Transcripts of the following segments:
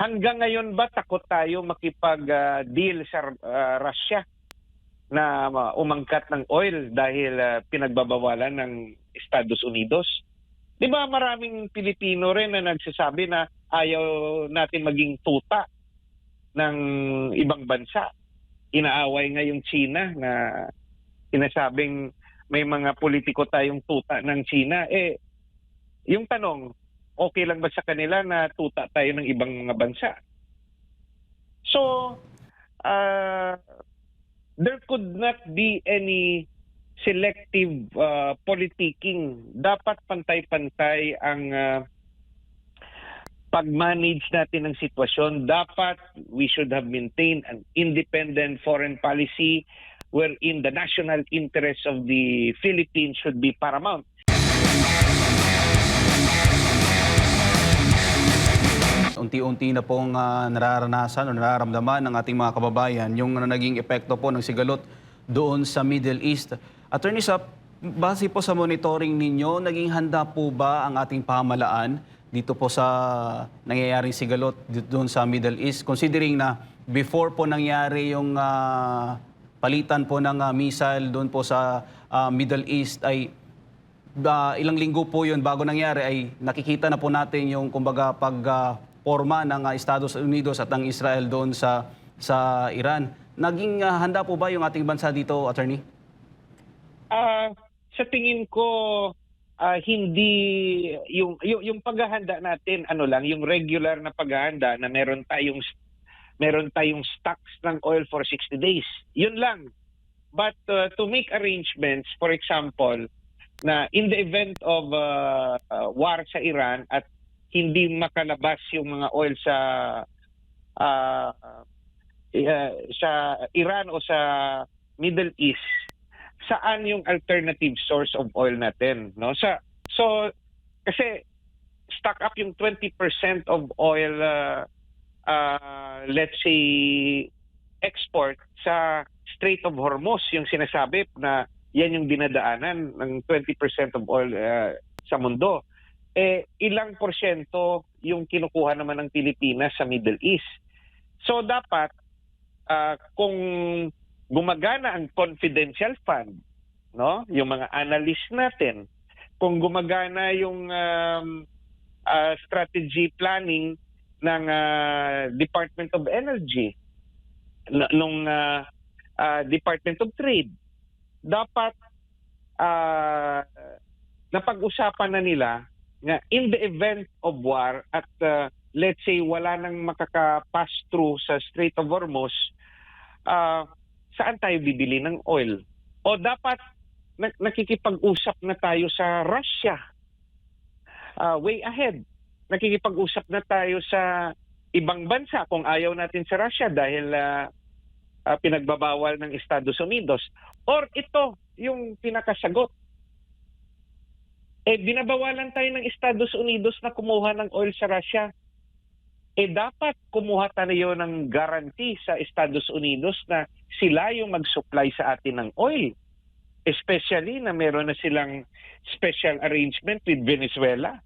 hanggang ngayon ba takot tayo makipag-deal sa Russia na umangkat ng oil dahil pinagbabawalan ng Estados Unidos? Di ba maraming Pilipino rin na nagsasabi na ayaw natin maging tuta ng ibang bansa. Inaaway nga yung China na sinasabing may mga politiko tayong tuta ng China. Yung tanong, okay lang ba sa kanila na tuta tayo ng ibang mga bansa? So, there could not be any selective politicking. Dapat pantay-pantay ang pag-manage natin ng sitwasyon. Dapat we should have maintained an independent foreign policy wherein the national interests of the Philippines should be paramount. Unti-unti na pong nararanasan o nararamdaman ng ating mga kababayan yung naging epekto po ng sigalot doon sa Middle East. Attorney Sap, base po sa monitoring ninyo, naging handa po ba ang ating pamahalaan dito po sa nangyayaring sigalot doon sa Middle East? Considering na before po nangyari yung palitan po ng missile doon po sa Middle East ay ilang linggo po yun bago nangyari ay nakikita na po natin yung kumbaga pagporma ng Estados Unidos at ng Israel doon sa Iran. Naging handa po ba yung ating bansa dito, Attorney? Sa tingin ko hindi yung paghahanda natin yung regular na paghahanda na meron tayong stocks ng oil for 60 days. Yun lang. But to make arrangements, for example, na in the event of war sa Iran at hindi makalabas yung mga oil sa Iran o sa Middle East, saan yung alternative source of oil natin, no? So kasi stock up yung 20% of oil let's say export sa Strait of Hormuz, yung sinasabi na yan yung dinadaanan ng 20% of oil sa mundo. Ilang porsyento yung kinukuha naman ng Pilipinas sa Middle East. So dapat kung gumagana ang confidential fund, no? Yung mga analyst natin, kung gumagana yung strategy planning ng Department of Energy, nung Department of Trade, dapat napag-usapan na nila na in the event of war at let's say wala nang makaka-pass through sa Strait of Hormuz, saan tayo bibili ng oil? O dapat nakikipag-usap na tayo sa Russia way ahead. Nakikipag-usap na tayo sa ibang bansa kung ayaw natin sa Russia dahil pinagbabawal ng Estados Unidos. Or ito, yung pinakasagot. Binabawalan tayo ng Estados Unidos na kumuha ng oil sa Russia. Dapat kumuha tayo ng guarantee sa Estados Unidos na sila yung mag-supply sa atin ng oil. Especially na meron na silang special arrangement with Venezuela.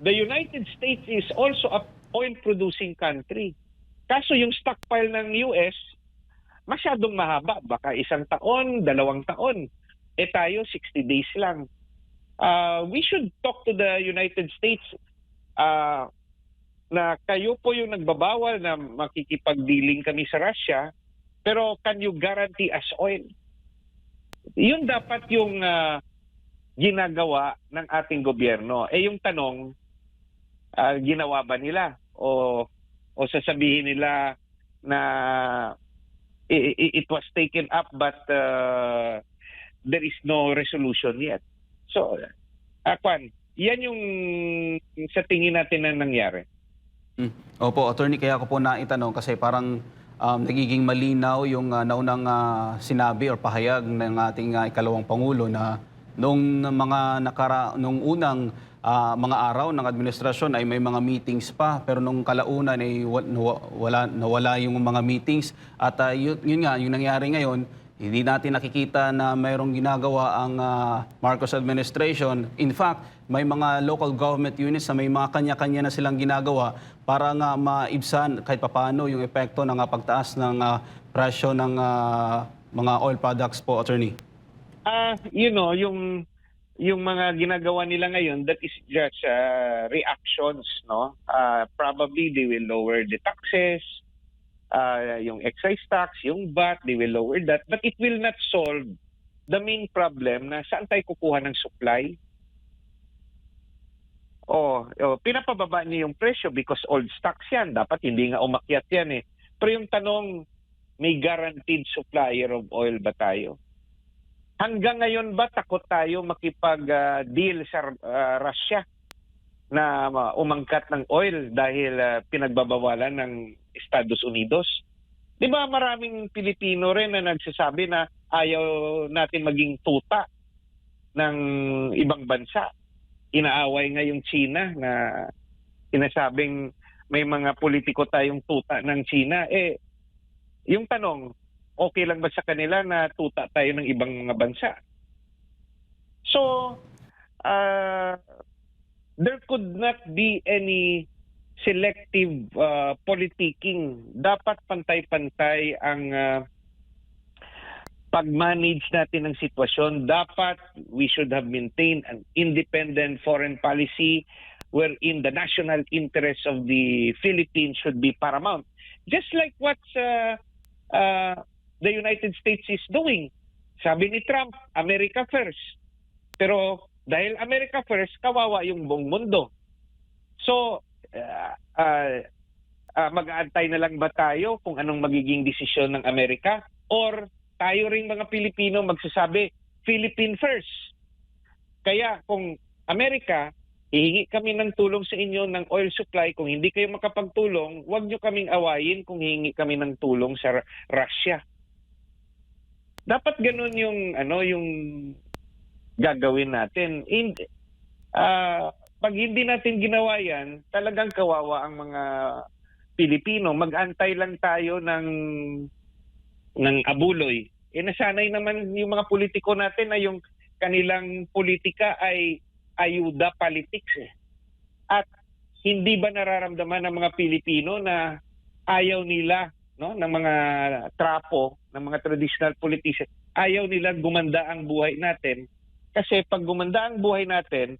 The United States is also a oil-producing country. Kaso yung stockpile ng US, masyadong mahaba. Baka 1 taon, 2 taon. Tayo, 60 days lang. We should talk to the United States na kayo po yung nagbabawal na makikipag-dealing kami sa Russia, pero can you guarantee us oil? Yun dapat yung ginagawa ng ating gobyerno. Yung tanong, ginawa ba nila? O sasabihin nila na it was taken up but there is no resolution yet. So, yan yung sa tingin natin na nangyari. Opo, Attorney, kaya ko po naitanong kasi parang nagiging malinaw yung naunang sinabi or pahayag ng ating ikalawang Pangulo na nung unang mga araw ng administrasyon ay may mga meetings pa, pero nung kalaunan ay nawala yung mga meetings at yun nga yung nangyari ngayon, Hindi natin nakikita na mayroong ginagawa ang Marcos administration. In fact, may mga local government units na may mga kanya-kanya na silang ginagawa para nga maibsan kahit papaano yung epekto ng pagtaas ng presyo ng mga oil products po, Attorney. Yung mga ginagawa nila ngayon, that is just reactions, no? Probably they will lower the taxes, yung excise tax, yung VAT, they will lower that, but it will not solve the main problem na saan tayo kukuha ng supply. Pinapababa niyo yung presyo because old stocks yan. Dapat hindi nga umakyat yan eh. Pero yung tanong, may guaranteed supplier of oil ba tayo? Hanggang ngayon ba takot tayo makipag-deal sa Russia na umangkat ng oil dahil pinagbabawalan ng Estados Unidos? Di ba maraming Pilipino rin na nagsasabi na ayaw natin maging tuta ng ibang bansa? Inaaway nga yung China na sinasabing may mga politiko tayong tuta ng China. Yung tanong, okay lang ba sa kanila na tuta tayo ng ibang mga bansa? So, there could not be any selective politicking. Dapat pantay-pantay ang pag-manage natin ng sitwasyon. Dapat we should have maintained an independent foreign policy wherein the national interests of the Philippines should be paramount. Just like what the United States is doing. Sabi ni Trump, America first. Pero dahil America first, kawawa yung buong mundo. So, mag-aantay na lang ba tayo kung anong magiging desisyon ng Amerika? Or tayo ring mga Pilipino magsasabi, Philippine first. Kaya kung Amerika, hihingi kami ng tulong sa inyo ng oil supply. Kung hindi kayo makapagtulong, huwag nyo kaming awayin kung hihingi kami ng tulong sa Russia. Dapat ganun yung gagawin natin. Pag hindi natin ginawa yan, talagang kawawa ang mga Pilipino. Mag-antay lang tayo ng abuloy. Nasanay naman yung mga politiko natin na yung kanilang politika ay ayuda politics eh. At hindi ba nararamdaman ng mga Pilipino na ayaw nila, no, ng mga trapo, ng mga traditional politicians, ayaw nila gumanda ang buhay natin. Kasi pag gumanda ang buhay natin,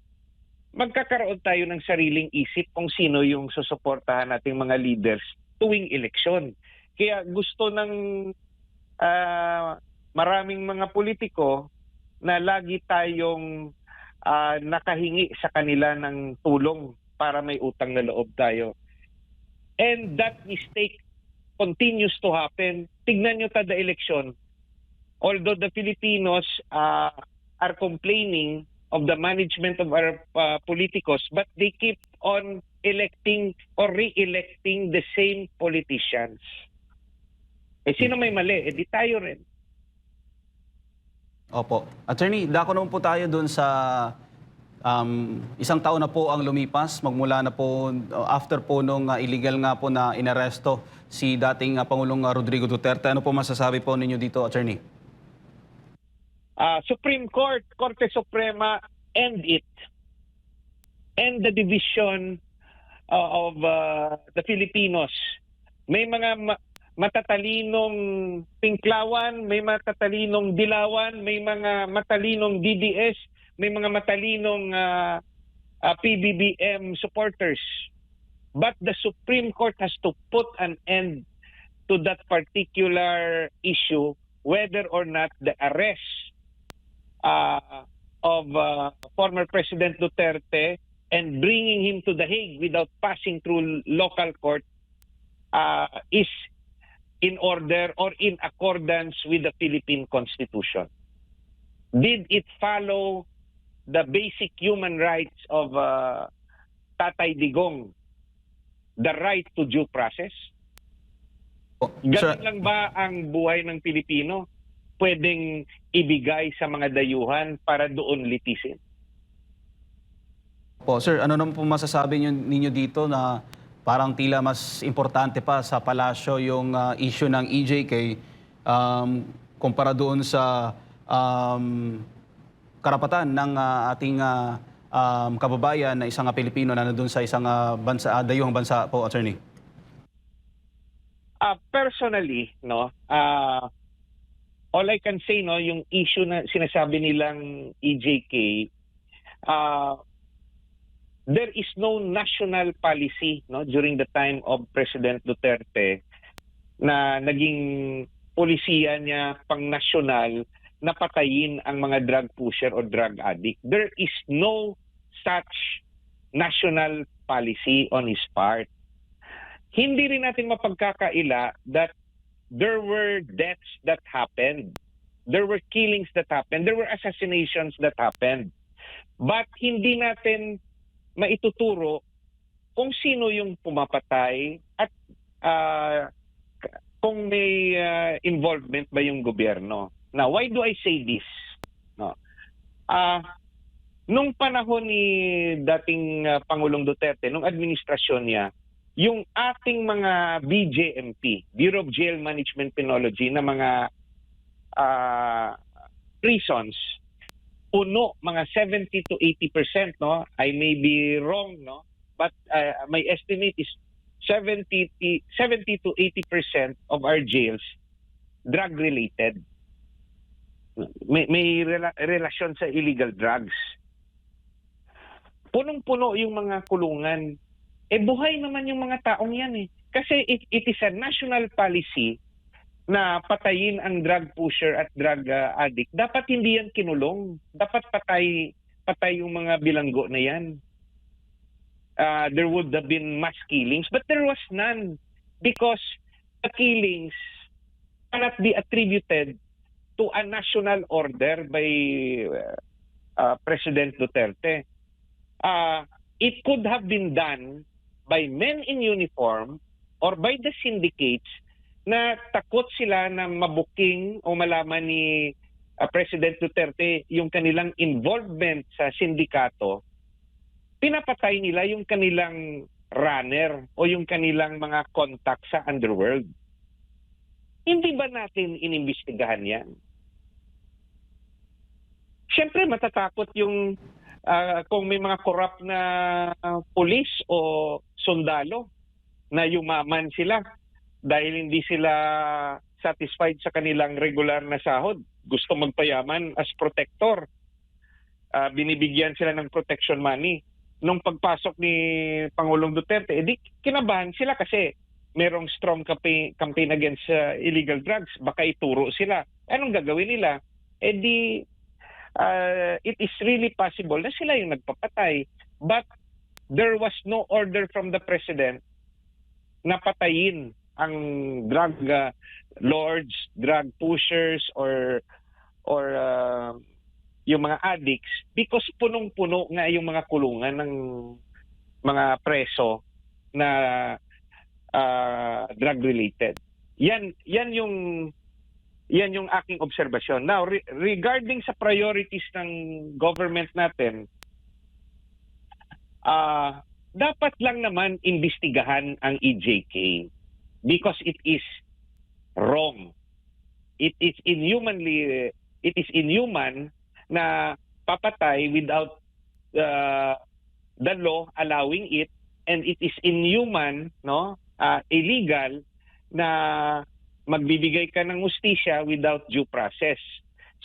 magkakaroon tayo ng sariling isip kung sino yung susuportahan nating mga leaders tuwing eleksyon. Kaya gusto ng maraming mga politiko na lagi tayong nakahingi sa kanila ng tulong para may utang na loob tayo. And that mistake continues to happen. Tignan nyo tada eleksyon. Although the Filipinos are complaining of the management of our politicos, but they keep on electing or re-electing the same politicians. Sino may mali? Di tayo rin. Opo. Attorney, dako naman po tayo doon sa isang taon na po ang lumipas, magmula na po, after po nung illegal nga po na inaresto si dating Pangulong Rodrigo Duterte. Ano po masasabi po ninyo dito, Attorney? Supreme Court, Korte Suprema, end it. End the division of the Filipinos. May mga matatalinong Pinklawan, may matatalinong Dilawan, may mga matalinong DDS, may mga matalinong PBBM supporters. But the Supreme Court has to put an end to that particular issue, whether or not the arrest of former President Duterte and bringing him to The Hague without passing through local court is in order or in accordance with the Philippine Constitution. Did it follow the basic human rights of Tatay Digong, the right to due process? Ganun lang ba ang buhay ng Pilipino? Pwedeng ibigay sa mga dayuhan para doon litisin? Po, sir, ano naman po masasabi ninyo dito na parang tila mas importante pa sa palasyo yung issue ng EJK kumpara doon sa karapatan ng ating kababayan na isang Pilipino na nandun sa isang bansa, dayuhang bansa po, Attorney? Personally, no, all I can say, no, yung issue na sinasabi nilang EJK, there is no national policy, no, during the time of President Duterte na naging polisiya niya pang-nasyonal na patayin ang mga drug pusher o drug addict. There is no such national policy on his part. Hindi rin natin mapagkakaila that there were deaths that happened. There were killings that happened. There were assassinations that happened. But hindi natin maituturo kung sino yung pumapatay at kung may involvement ba yung gobyerno. Now, why do I say this? No. Nung panahon ni dating Pangulong Duterte, nung administrasyon niya, yung ating mga BJMP, Bureau of Jail Management Penology, na mga prisons, puno, mga 70 to 80%, no? I may be wrong, no? But my estimate is 70 to 80% of our jails drug-related. May relasyon sa illegal drugs. Punong-puno yung mga kulungan. Buhay naman yung mga taong yan eh. Kasi it is a national policy na patayin ang drug pusher at drug addict. Dapat hindi yan kinulong. Dapat patay yung mga bilanggo na yan. There would have been mass killings, but there was none because the killings cannot be attributed to a national order by President Duterte. It could have been done by men in uniform or by the syndicates na takot sila na mabuking o malaman ni President Duterte yung kanilang involvement sa sindikato. Pinapatay nila yung kanilang runner o yung kanilang mga contact sa underworld. Hindi ba natin inimbestigahan yan? Siyempre matatakot yung kung may mga corrupt na pulis o sundalo na yumaman sila dahil hindi sila satisfied sa kanilang regular na sahod. Gusto magpayaman as protector. Binibigyan sila ng protection money. Nung pagpasok ni Pangulong Duterte, kinabahan sila kasi merong strong campaign against illegal drugs. Baka ituro sila. Anong gagawin nila? It is really possible na sila yung nagpapatay. But there was no order from the President na patayin ang drug lords, drug pushers, or yung mga addicts because punong-puno nga yung mga kulungan ng mga preso na drug-related. Yan yung aking obserbasyon. Now, regarding sa priorities ng government natin, dapat lang naman imbestigahan ang EJK because it is wrong. It is inhuman na papatay without the law allowing it, and it is inhuman, no, illegal na magbibigay ka ng hustisya without due process.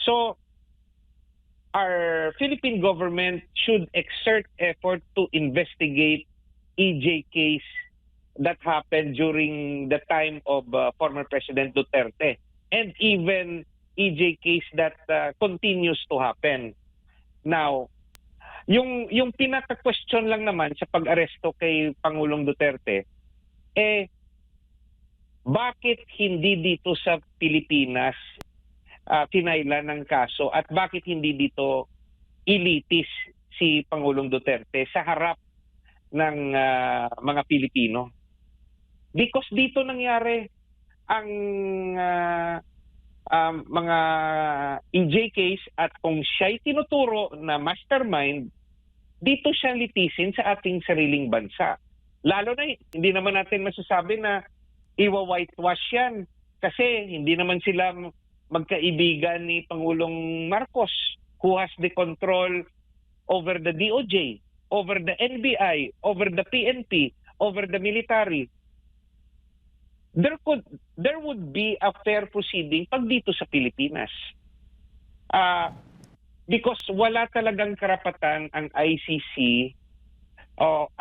So, our Philippine government should exert effort to investigate EJKs that happened during the time of former President Duterte and even EJKs that continues to happen. Now, yung pinaka-question lang naman sa pag-aresto kay Pangulong Duterte, bakit hindi dito sa Pilipinas pinayla ng kaso at bakit hindi dito ilitis si Pangulong Duterte sa harap ng mga Pilipino? Because dito nangyari ang mga EJKs at kung siya'y tinuturo na mastermind, dito siya litisin sa ating sariling bansa. Lalo na hindi naman natin masasabi na iwa-whitewash yan kasi hindi naman sila magkaibigan ni Pangulong Marcos who has the control over the DOJ, over the NBI, over the PNP, over the military. There would be a fair proceeding pag dito sa Pilipinas. Because wala talagang karapatan ang ICC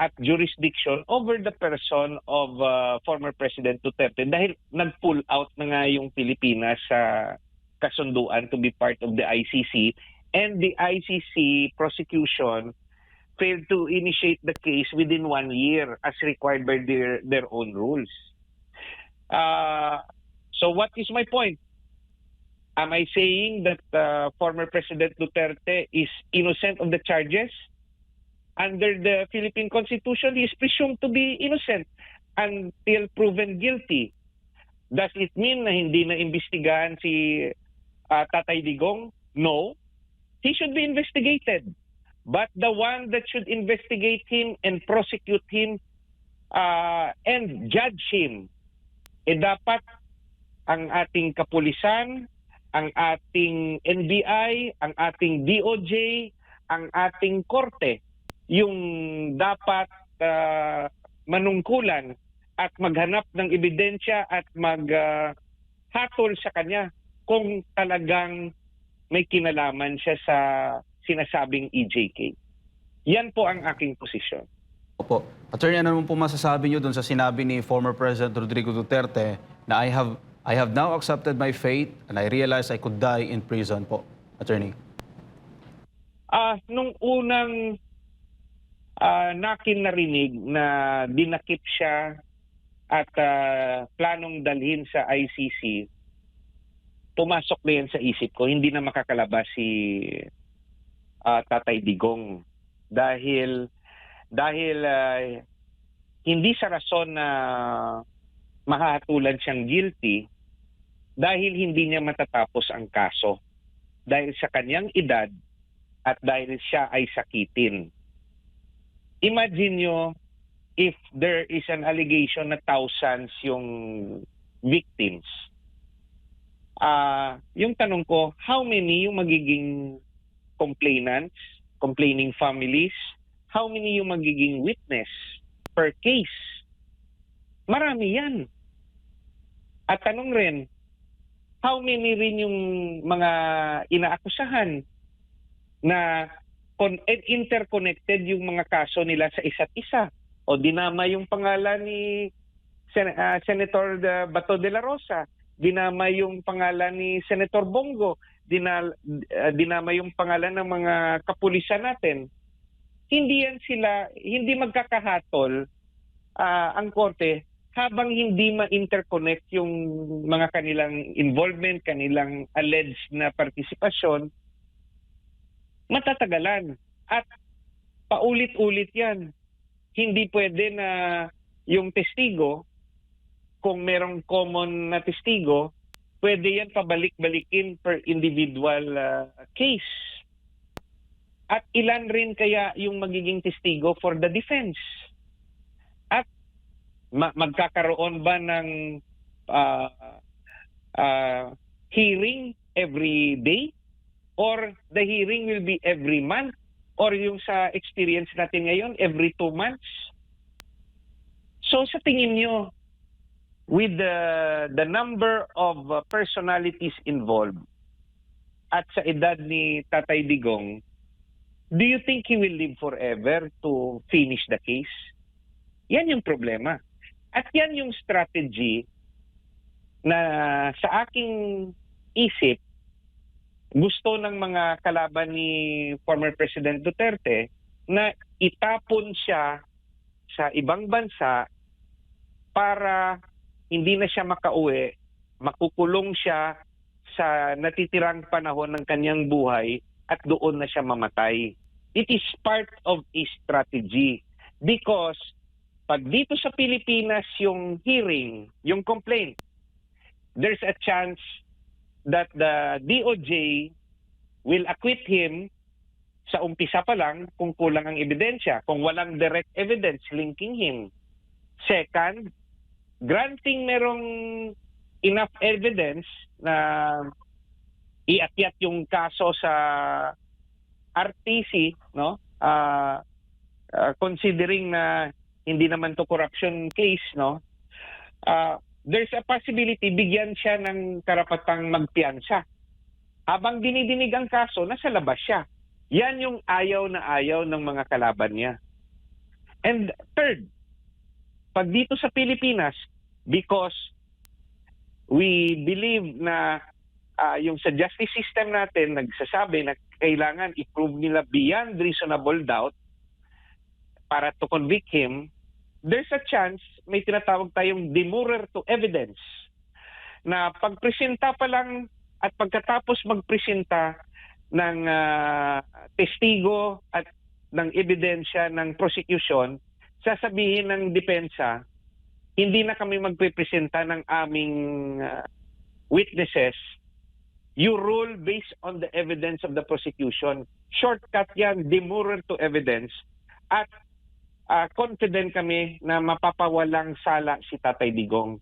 at jurisdiction over the person of former President Duterte dahil nag-pull out na nga yung Pilipinas sa kasunduan to be part of the ICC, and the ICC prosecution failed to initiate the case within 1 year as required by their own rules. So what is my point? Am I saying that former President Duterte is innocent of the charges? Under the Philippine Constitution, he is presumed to be innocent until proven guilty. Does it mean na hindi na imbestigahan si Tatay Digong? No. He should be investigated. But the one that should investigate him and prosecute him and judge him, dapat ang ating kapulisan, ang ating NBI, ang ating DOJ, ang ating korte, yung dapat manungkulan at maghanap ng ebidensya at maghatol sa kanya kung talagang may kinalaman siya sa sinasabing EJK. Yan po ang aking posisyon. Opo. Attorney, ano naman po masasabi niyo doon sa sinabi ni former President Rodrigo Duterte na I have now accepted my fate and I realize I could die in prison po, Attorney? Nung unang nakin narinig na dinakip siya at planong dalhin sa ICC, pumasok na yan sa isip ko, hindi na makakalabas si Tatay Digong dahil hindi sa rason na mahatulan siyang guilty dahil hindi niya matatapos ang kaso dahil sa kanyang edad at dahil siya ay sakitin. Imagine nyo if there is an allegation na thousands yung victims. Yung tanong ko, how many yung magiging complainants, complaining families? How many yung magiging witness per case? Marami yan. At tanong rin, how many rin yung mga inaakusahan na interconnected yung mga kaso nila sa isa't isa? O dinama yung pangalan ni Senator Bato de la Rosa, dinama yung pangalan ni Senator Bongo, dinama yung pangalan ng mga kapulisan natin. Hindi magkakahatol ang korte habang hindi ma-interconnect yung mga kanilang involvement, kanilang alleged na partisipasyon, matatagalan. At paulit-ulit yan. Hindi pwede na yung testigo, kung merong common na testigo, pwede yan pabalik-balikin per individual case. At ilan rin kaya yung magiging testigo for the defense? At magkakaroon ba ng hearing every day? Or the hearing will be every month? Or yung sa experience natin ngayon, every 2 months? So sa tingin nyo, with the number of personalities involved at sa edad ni Tatay Digong, do you think he will live forever to finish the case? Yan yung problema. At yan yung strategy na sa aking isip, gusto ng mga kalaban ni former President Duterte na itapon siya sa ibang bansa para hindi na siya makauwi, makukulong siya sa natitirang panahon ng kanyang buhay at doon na siya mamatay. It is part of a strategy because pag dito sa Pilipinas yung hearing, yung complaint, there's a chance that the DOJ will acquit him sa umpisa pa lang kung kulang ang ebidensya, kung walang direct evidence linking him. Second, granting merong enough evidence na iakyat yung kaso sa RTC, no? Considering na hindi naman to corruption case, no? There's a possibility bigyan siya ng karapatang magpiyansa. Habang dinidinig ang kaso, nasa labas siya. Yan yung ayaw na ayaw ng mga kalaban niya. And third, pag dito sa Pilipinas, because we believe na yung sa justice system natin nagsasabi na kailangan i-prove nila beyond reasonable doubt para to convict him, there's a chance may tinatawag tayong demurrer to evidence na pagpresenta pa lang at pagkatapos magpresenta ng testigo at ng ebidensya ng prosecution, sasabihin ng depensa, hindi na kami magpipresenta ng aming witnesses. You rule based on the evidence of the prosecution. Shortcut yan, demurrer to evidence. At confident kami na mapapawalang sala si Tatay Digong.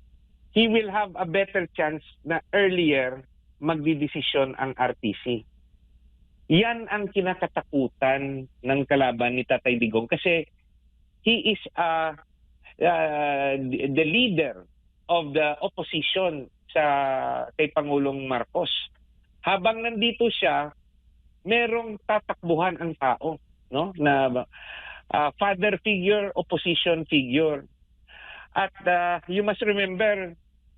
He will have a better chance na earlier magdidesisyon ang RTC. Yan ang kinakatakutan ng kalaban ni Tatay Digong kasi he is the leader of the opposition sa kay Pangulong Marcos. Habang nandito siya, merong tatakbuhan ang tao, no? Na father figure, opposition figure. At you must remember,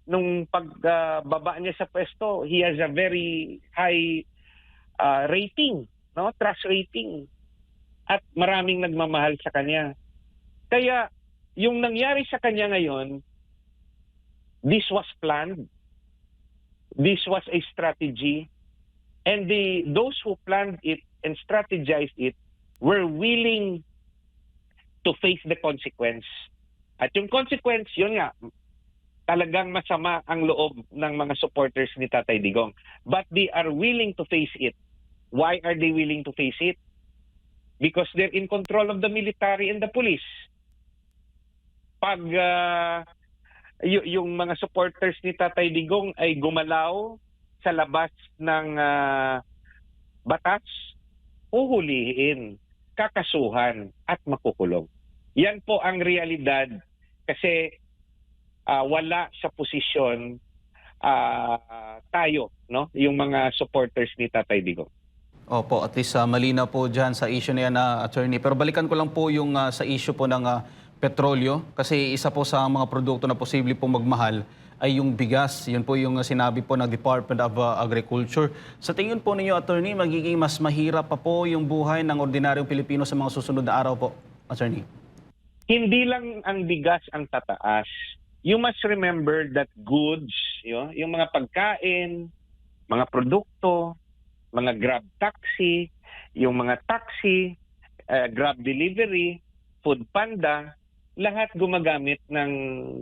nung pagbaba niya sa pwesto, he has a very high rating, no? Trust rating. At maraming nagmamahal sa kanya. Kaya yung nangyari sa kanya ngayon, this was planned. This was a strategy. And those who planned it and strategized it were willing to face the consequence. At yung consequence, yun nga, talagang masama ang loob ng mga supporters ni Tatay Digong. But they are willing to face it. Why are they willing to face it? Because they're in control of the military and the police. Pag yung mga supporters ni Tatay Digong ay gumalaw sa labas ng batas, uhulihin, kakasuhan at makukulong. Yan po ang realidad kasi wala sa posisyon tayo, no? Yung mga supporters ni Tatay Digong. Opo, at least malinaw po dyan sa issue na yan, attorney. Pero balikan ko lang po yung sa issue po ng petrolyo kasi isa po sa mga produkto na posible po magmahal ay yung bigas. Yun po yung sinabi po ng Department of Agriculture. Sa tingin po ninyo, attorney, magiging mas mahirap pa po yung buhay ng ordinaryong Pilipino sa mga susunod na araw po, attorney? Hindi lang ang bigas ang tataas. You must remember that goods, yung mga pagkain, mga produkto, mga Grab taxi, yung mga taxi, Grab delivery, Food Panda, lahat gumagamit ng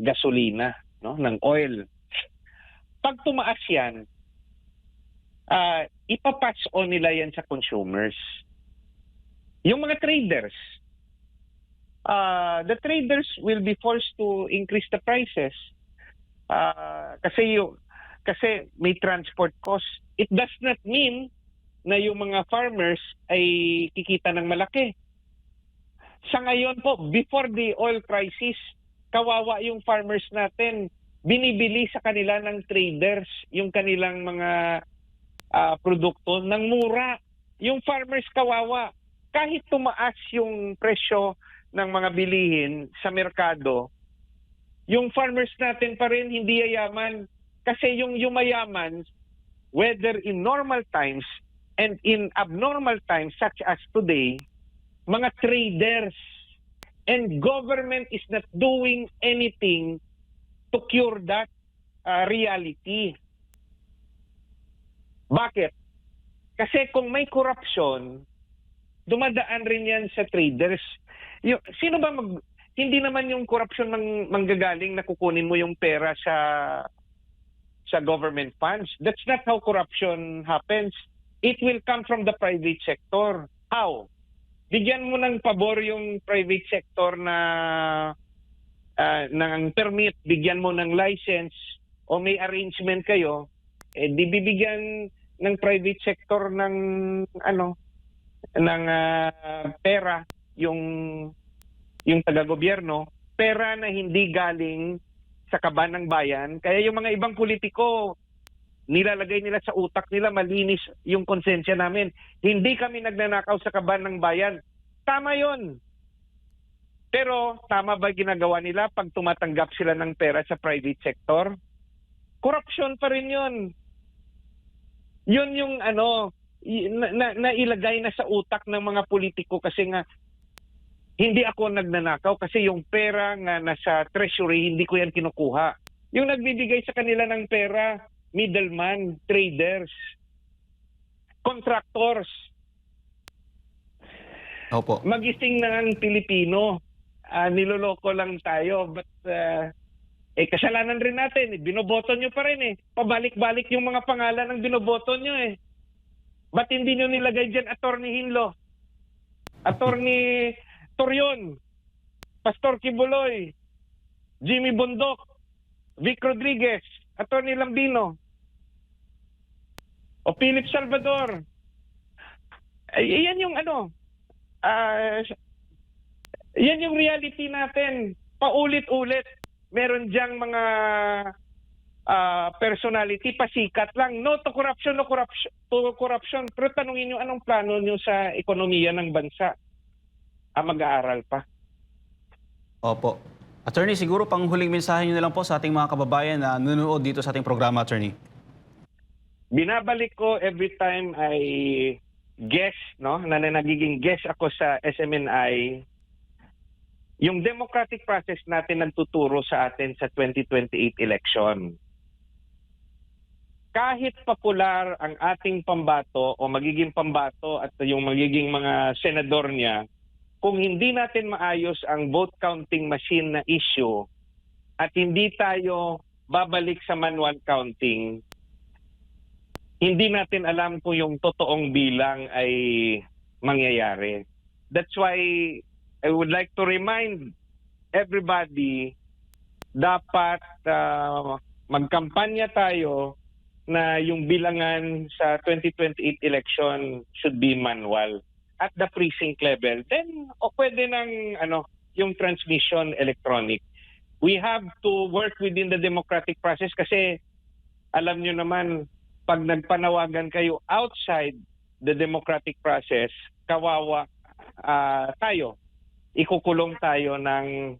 gasolina, no, ng oil. Pag tumaas yan, ipapass on nila yan sa consumers. Yung mga traders, the traders will be forced to increase the prices kasi may transport cost. It does not mean na yung mga farmers ay kikita ng malaki. Sa ngayon po, before the oil crisis, kawawa yung farmers natin. Binibili sa kanila ng traders yung kanilang mga produkto ng mura. Yung farmers kawawa. Kahit tumaas yung presyo ng mga bilihin sa merkado, yung farmers natin pa rin hindi yayaman. Kasi yung mayaman, whether in normal times and in abnormal times such as today, mga traders, and government is not doing anything to cure that reality. Bakit? Kasi kung may corruption, dumadaan rin yan sa traders. Sino ba hindi naman yung corruption manggagaling na kukunin mo yung pera sa government funds. That's not how corruption happens. It will come from the private sector. How? Bigyan mo ng pabor yung private sector na ng permit, bigyan mo ng license o may arrangement kayo, di bibigyan ng private sector ng pera, yung taga-gobyerno, pera na hindi galing sa kaban ng bayan. Kaya yung mga ibang politiko, nilalagay nila sa utak nila, malinis yung konsensya namin. Hindi kami nagnanakaw sa kaban ng bayan. Tama yon. Pero tama ba ginagawa nila pag tumatanggap sila ng pera sa private sector? Corruption pa rin yun. Yun yung nailagay na sa utak ng mga politiko kasi nga hindi ako nagnanakaw kasi yung pera nga nasa treasury, hindi ko yan kinukuha. Yung nagbibigay sa kanila ng pera, middleman, traders, contractors. Opo. Magising na ang Pilipino. Niloloko lang tayo. But kasalanan rin natin. Binoboto nyo pa rin eh. Pabalik-balik yung mga pangalan ng binoboto nyo eh. Ba't hindi nyo nilagay dyan Attorney Hinlo? Attorney Torion, Pastor Kibuloy, Jimmy Bondok, Vic Rodriguez, Attorney Lambino, o Philip Salvador. Yan yung yan yung reality natin. Paulit-ulit. Meron diyang mga personality, pasikat lang. No to corruption, no corruption. Pero tanungin nyo, anong plano nyo sa ekonomiya ng bansa? Mag-aaral pa. Opo. Attorney, siguro pang huling mensahe niyo na lang po sa ating mga kababayan na nanonood dito sa ating programa, Attorney. Binabalik ko every time I guest, na nagiging guest ako sa SMNI, yung democratic process natin nagtuturo sa atin sa 2028 election. Kahit popular ang ating pambato o magiging pambato at yung magiging mga senador niya, kung hindi natin maayos ang vote counting machine na issue at hindi tayo babalik sa manual counting, hindi natin alam kung yung totoong bilang ay mangyayari. That's why I would like to remind everybody, dapat magkampanya tayo na yung bilangan sa 2028 election should be manual at the precinct level. Then pwede ng yung transmission electronic. We have to work within the democratic process kasi alam nyo naman, pag nagpanawagan kayo outside the democratic process, kawawa tayo. Ikukulong tayo ng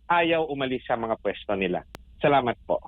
ayaw umalis sa mga pwesto nila. Salamat po.